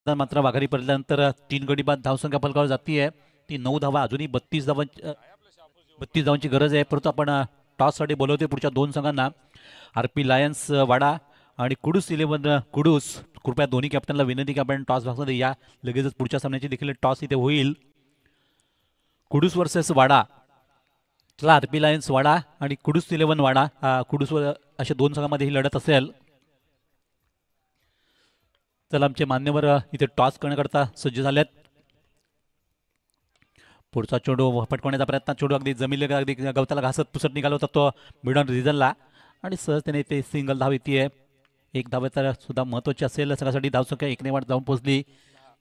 मात्र वाघारी पडल्यानंतर 3 गडी बाद धावसंख्या फलकावर जाती आहे. ती 9 धावा अजूनही 32 धावांची गरज आहे. परंतु आपण टॉससाठी बोलवते पुढच्या 2 संघांना. RP लायन्स वाडा आणि कुडूस 11 कुडूस. कृपया दोन्ही कॅप्टनला विनंती की आपण टॉस भागामध्ये या. लगेचच पुढच्या सामन्याची देखील टॉस इथे होईल. कुडूस वर्सेस वाडा. चला RP लायन्स वाडा आणि कुडूस 11 वाडा कुडूस अशा 2 संघांमध्ये ही लढत असेल. चला आमचे मान्यवर इथे टॉस करण्याकरता सज्ज झालेत. पुढचा चेंडू फटकवण्याचा प्रयत्न. चेंडू अगदी जमिनीला अगदी गवताला घासत पुसत निघाला होता तो मिडॉन रिझनला आणि सहज त्याने ते सिंगल धाव येते. एक धाव तर सुद्धा महत्त्वाची असेल संघासाठी. धावसंख्या 1 ने वाढ जाऊन पोहोचली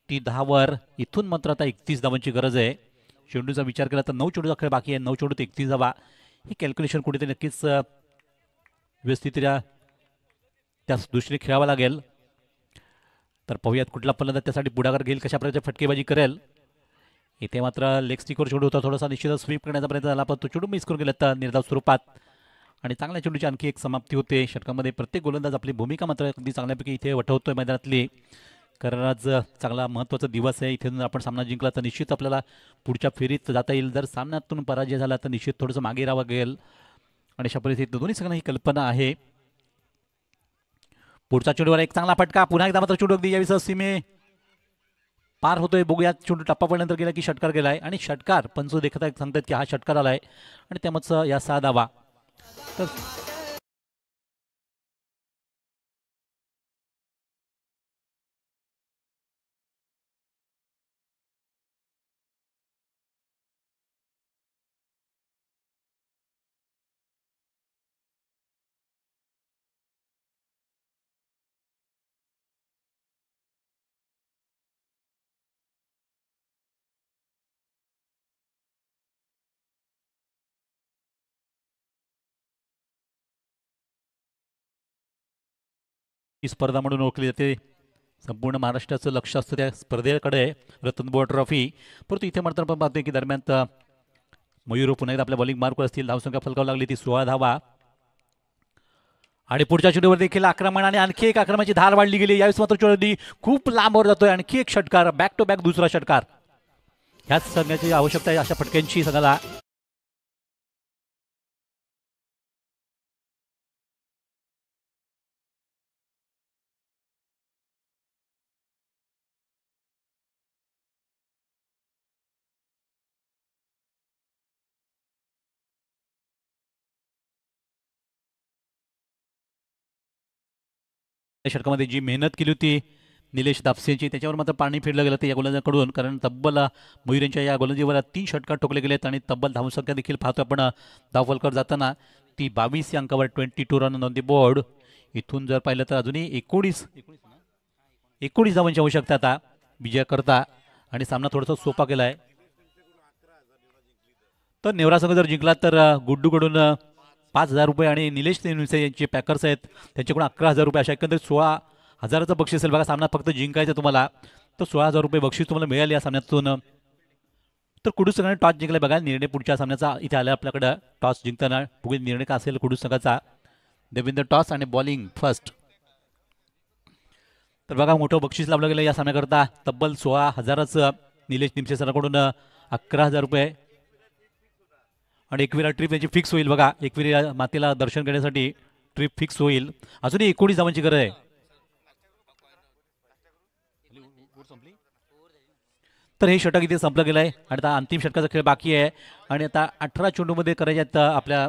ती 10वर. इथून मात्र आता 31 धावांची गरज आहे. चेंडूचा विचार केला तर 9 चेंडूचा खेळ बाकी आहे. 9 चेंडूत 31 धावा. ही कॅल्क्युलेशन कुठेतरी नक्कीच व्यवस्थितरित्या त्या दृष्टीने खेळावं लागेल. तर पाहूयात कुठला फलंदाज त्यासाठी पुढाकार घेईल, कशा प्रकारची फटकेबाजी करेल. इथे मात्र लेग स्टिकवर चेंडू होता. थोडासा निश्चितच स्वीप करण्याचा प्रयत्न झाला पण तो चेंडू मिस करून गेला तर निर्धाव स्वरूपात. आणि चांगल्या चेंडूची आणखी एक समाप्ती होते. षटकामध्ये प्रत्येक गोलंदाज आपली भूमिका मात्र अगदी चांगल्यापैकी इथे वठवतोय मैदानातली. कारण आज चांगला महत्त्वाचा दिवस आहे. इथे जर आपण सामना जिंकला तर निश्चित आपल्याला पुढच्या फेरीत जाता येईल. जर सामन्यातून पराजय झाला तर निश्चित थोडंसं मागे राहावं लागेल. आणि अशा परिस्थितीत दोन्ही संघांना ही कल्पना आहे. पुढचा चेंडूवर एक चांगला फटका. पुन्हा एकदा मात्र चेंडू अगदी यावेळी सीमे पार होतोय. बघूया चेंडू टप्पा पडल्यानंतर गेला की षटकार गेलाय आणि षटकार पंच देखत सांगतात की हा षटकार आलाय आणि त्यामुळे या 6 धावा. तर ही स्पर्धा म्हणून ओळखली जाते. संपूर्ण महाराष्ट्राचं लक्ष असतं त्या स्पर्धेकडे, रतनबुवा ट्रॉफी. परंतु इथे मात्र आपण पाहतोय की दरम्यान मयूर पुन्हा एकदा आपल्या बॉलिंग मार्कवर असतील. धावसंख्या फलकावं लागली ती 16 धावा. आणि पुढच्या चेंडूवर देखील आक्रमण आणि आणखी एक आक्रमणाची धार वाढली गेली. यावेळेस मात्र चेंडू खूप लांबवर जातोय. आणखी एक षटकार, बॅक टू बॅक दुसरा षटकार. ह्याच संघाची आवश्यकता आहे अशा फटक्यांची संघाला. षटकामध्ये जी मेहनत केली होती निलेश दापसेची, त्याच्यावर मात्र पाणी फिरलं गेलं ते या गोलंदाजाकडून. कारण तब्बल मयूर यांच्या या गोलंदाजीवर 3 षटकार ठोकले गेलेत आणि तब्बल धावसंख्या देखील पाहतो आपण धावफलकावर जाताना ती 22 या अंकावर 22 रन ऑन दी बोर्ड. इथून जर पाहिलं तर अजूनही 19 धावांची आवश्यकता आता विजयाकरता. आणि सामना थोडासा सोपा केला आहे. तर नेवरा संघ जर जिंकला तर गुड्डूकडून 5,000 रुपये आणि निलेश तेनुसे यांचे पॅकर्स आहेत त्यांच्याकडून 11,000 रुपये, अशा एकंदरीत 16,000चं बक्षीस असेल. बघा सामना फक्त जिंकायचं तुम्हाला तर 16,000 रुपये बक्षीस तुम्हाला मिळाले या सामन्यातून. तर कुडूस संघाने टॉस जिंकला. बघा निर्णय पुढच्या सामन्याचा इथे आला आपल्याकडं. टॉस जिंकताना बघूया निर्णय का असेल कुडूस संघाचा. देविंदर टॉस आणि बॉलिंग फर्स्ट. तर बघा मोठं बक्षीस लावलं गेलं या सामन्याकरता. तब्बल 16,000चं निलेश निमसे सरांकडून 11,000 रुपये. आणि एकविरा ट्रिप याची फिक्स होईल. बघा एकविरा मातेला दर्शन घेण्यासाठी ट्रिप फिक्स होईल. अजूनही 19 धावांची गरज आहे. तर हे षटक इथे संपलं गेलं आहे आणि आता अंतिम षटकाचा खेळ बाकी आहे. आणि आता 18 चेंडूमध्ये करायचे आहेत आपल्या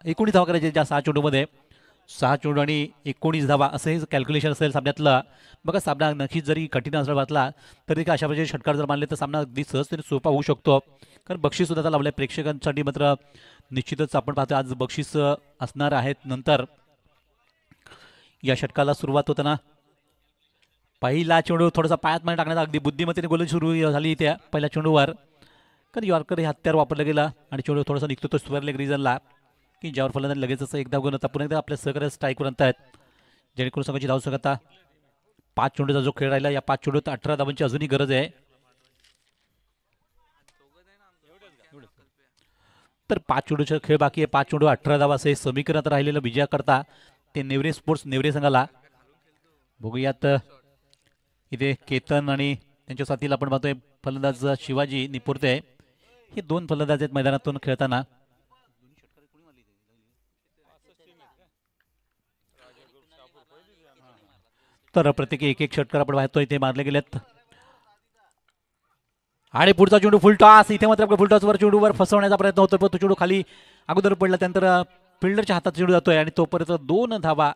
19 धावा करायच्या ज्या 6 चेंडूमध्ये. 6 चेंडू आणि 19 धावा असं हे कॅल्क्युलेशन असेल सामन्यातलं. बघा सामना नक्कीच जरी कठीण असला वाटला तरी अशा प्रकारचे षटकार जर मानले तर सामना अगदी सहजतेने सोपा होऊ शकतो. कारण बक्षीस सुद्धा लावलं आहे प्रेक्षकांसाठी. मात्र निश्चितच आपण पाहतो आज बक्षीस असणार आहेत. नंतर या षटकाला सुरुवात होताना पहिला चेंडू थोडासा पायात माने टाकण्याचा अगदी बुद्धिमत्तेने गोलंदाजी सुरू झाली त्या पहिल्या चेंडूवर. कारण यॉर्कर हे हत्यार वापरलं गेलं आणि चेंडू थोडासा निघतो तो स्क्वेअर लेग रिजनला की ज्यावर फलंदाज लगेच असं एकदा गुण. आता पुन्हा एकदा आपल्या सहकार्य स्ट्राईकवर आणतायत जेणेकरून संघाची धावसंख्या आता 5 चेंडूचा जो खेळ राहिला या 5 चेंडूत 18 धावांची अजूनही गरज आहे. तर 5 चेंडूचा खेळ बाकी आहे. 5 चेंडू 18 धावा असं हे समीकरणात राहिलेलं विजयाकरता ते नेवरे स्पोर्ट्स नेवरे संघाला. बघूयात इथे केतन आणि त्यांच्या साथीला आपण पाहतोय फलंदाज शिवाजी निपुरते. हे 2 फलंदाज आहेत मैदानातून खेळताना. तर प्रत्येकी एक षटकार आपण पाहतोय इथे मारले गेलेत. आणि पुढचा चेंडू फुल टॉस. इथे मात्र आपल्या फुल टॉसवर चेंडूवर फसवण्याचा प्रयत्न होतो पण तो चेंडू खाली अगोदर पडला. त्यानंतर फिल्डरच्या हातात चेंडू जातोय आणि तोपर्यंत 2 धावा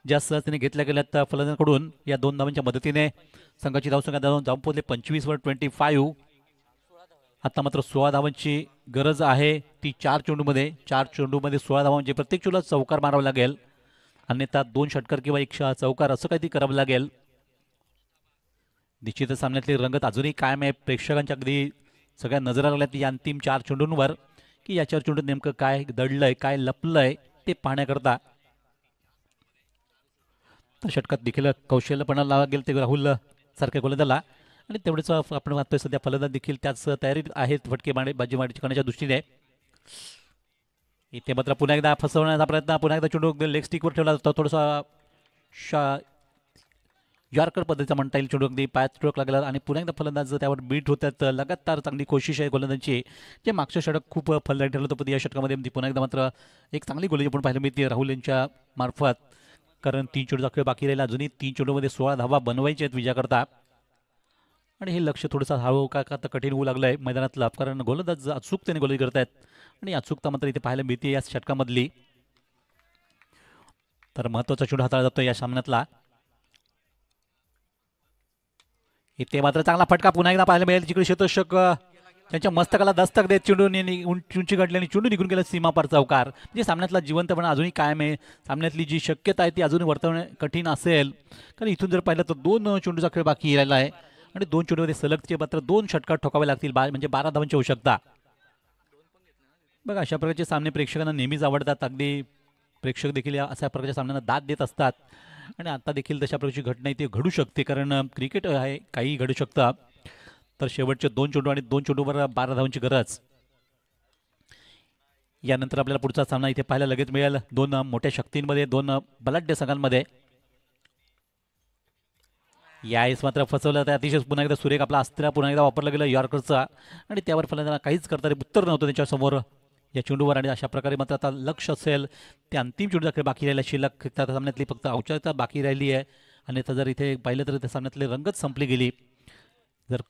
ज्या सहजतेने घेतल्या गेल्यात फलंदाजांकडून. या 2 धावांच्या मदतीने संघाची धावसंख्या जाऊन पोहोचली 25 वर 25. आता मात्र 16 धावांची गरज आहे ती 4 चेंडूमध्ये. 4 चेंडूमध्ये 16 धावा म्हणजे प्रत्येक चेंडूला चौकार मारावा लागेल. अन्यथा 2 षटकार किंवा 1 चौकार असं काहीतरी करावं लागेल. निश्चितच सामन्यातली रंगत अजूनही कायम आहे. प्रेक्षकांच्या अगदी सगळ्या नजरा लागल्यात या अंतिम 4 चेंडूंवर की या 4 चेंडूत नेमकं काय दडलंय काय लपलंय ते पाहण्याकरता. तर षटकात देखील कौशल्यपणा लागेल ते राहुल सारख्या गोलंदाजाला. आणि तेवढेच आपण पाहतोय सध्या फलंदाज देखील त्याच तयारीत आहेत फटके बाजी करण्याच्या दृष्टीने. इथे मात्र पुन्हा एकदा फसवण्याचा प्रयत्न. पुन्हा एकदा चेंडू लेग स्टिकवर ठेवला जातो. थोडासा यॉर्कर पद्धतीचा म्हणता येईल. चेंडू अगदी पायात स्ट्रोक लागला आणि पुन्हा एकदा फलंदाज त्यावर बीट होतात. लगातार चांगली कोशिश आहे गोलंदाजांची. जे मागचं षटक खूप फलदायी ठरलं होतं पण या षटकामध्ये पुन्हा एकदा मात्र एक चांगली गोलंदाजी आपण पाहायला मिळते राहुल यांच्या मार्फत. कारण 3 चेंडूचा खेळ बाकी राहिला. अजूनही 3 चेंडूमध्ये 16 धावा बनवायचे आहेत विजयाकरता. आणि हे लक्ष थोडंसं हळू का आता कठीण होऊ लागलं आहे मैदानातलं. कारण गोलंदाज अचूकतेने गोलंदाजी करत आहेत आणि अचूकता मात्र इथे पाहायला मिळते या षटकामधली. तर महत्त्वाचा चेंडू हाताळला जातो या सामन्यातला. इथे मात्र चांगला फटका पुन्हा एकदा पाहायला मिळेल. जिकडे शतषक त्यांच्या मस्तकाला दस्तक देत चेंडू उंची गाठली आणि चेंडू निघून गेला सीमापार चौकार. म्हणजे सामन्यातला जिवंतपणा अजूनही कायम आहे. सामन्यातली जी शक्यता आहे ती अजूनही वर्तवणे कठीण असेल. कारण इथून जर पाहिलं तर 2 चेंडूचा खेळ बाकी राहिला आहे आणि 2 चेंडूमध्ये सलगचे मात्र 2 षटकार ठोकावे लागतील. म्हणजे 12 धावांची आवश्यकता. बघा अशा प्रकारचे सामने प्रेक्षकांना नेहमीच आवडतात. अगदी प्रेक्षक देखील अशा प्रकारच्या सामन्यांना दाद देत असतात. आणि आता देखील तशा प्रकारची घटना इथे घडू शकते, कारण क्रिकेट आहे, काही घडू शकतं. तर शेवटचे 2 चेंडू आणि 2 चेंडूवर 12 धावांची गरज. यानंतर आपल्याला पुढचा सामना इथे पाहायला लगेच मिळेल. दोन मोठ्या शक्तींमध्ये, दोन बलाढ्य संघांमध्ये. यावेळेस मात्र फसवलं तर अतिशय पुन्हा एकदा सुरेख आपला अस्त्र पुन्हा एकदा वापरलं गेलं यॉर्करचा, आणि त्यावर फलंदाजांना काहीच करता उत्तर नव्हतं त्याच्यासमोर या चेंडूवर. आणि अशा प्रकारे मात्र आता लक्ष असेल ते अंतिम चेंडू दाखल बाकी राहिला, शिल्लक त्या सामन्यातली फक्त औचित्यता बाकी राहिली आहे. आणि आता जर इथे पाहिलं तर त्या सामन्यातली रंगत संपली गेली. जर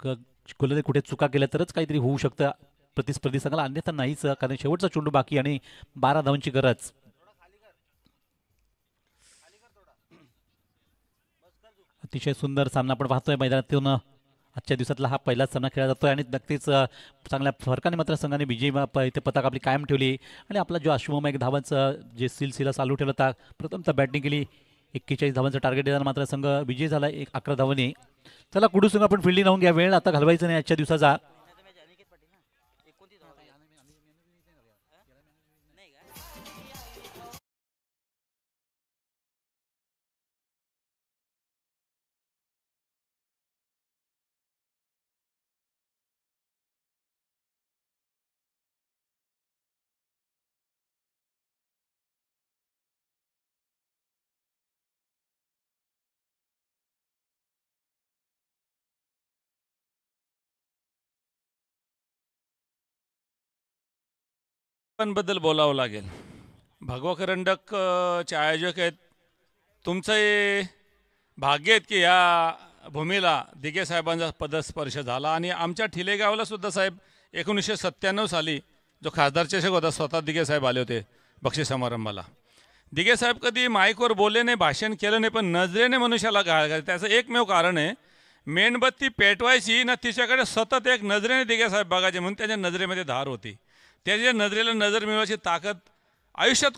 गोलंदाज कुठे चुका केल्या तरच काहीतरी होऊ शकतं प्रतिस्पर्धी संघाला, अन्यथा नाहीच, कारण शेवटचा चेंडू बाकी आणि 12 धावांची गरज. अतिशय सुंदर सामना आपण पाहतोय मैदानातून. आजच्या दिवसातला हा पहिलाच सामना खेळला जातोय आणि नक्कीच चांगल्या फरकाने मात्र संघाने विजयी इथे पताक आपली कायम ठेवली. आणि आपला जो अश्वमय धावांचा जे सिलसिला चालू ठेवला होता, प्रथमतः बॅटिंग केली, 41 धावांचं टार्गेट देताना मात्र संघ विजयी झाला 11 धावांनी. चला कुडू संघ आपण फिल्डिंग लावून घ्या, वेळ आता घालवायचं नाही आजच्या दिवसाचा. बद्दल बोलावं लागेल. भगवा करंडक चे आयोजक आहेत. तुमचं हे भाग्य आहेत की या भूमीला दिघे साहेबांचा पदस्पर्श झाला. आणि आमच्या ठिलेगावला सुद्धा साहेब 1997 साली जो खासदार चषक होता, स्वतः दिघे साहेब आले होते बक्षीस समारंभाला. दिघे साहेब कधी माईकवर बोलले नाही, भाषण केलं नाही, पण नजरेने मनुष्याला घाळ घाल. त्याचं एकमेव कारण आहे, मेणबत्ती पेटवायची ना तिच्याकडे सतत एक नजरेने दिघे साहेब बघायचे, म्हणून त्याच्या नजरेमध्ये धार होती. त्याच्या नजरेला नजर मिळवायची ताकद आयुष्यात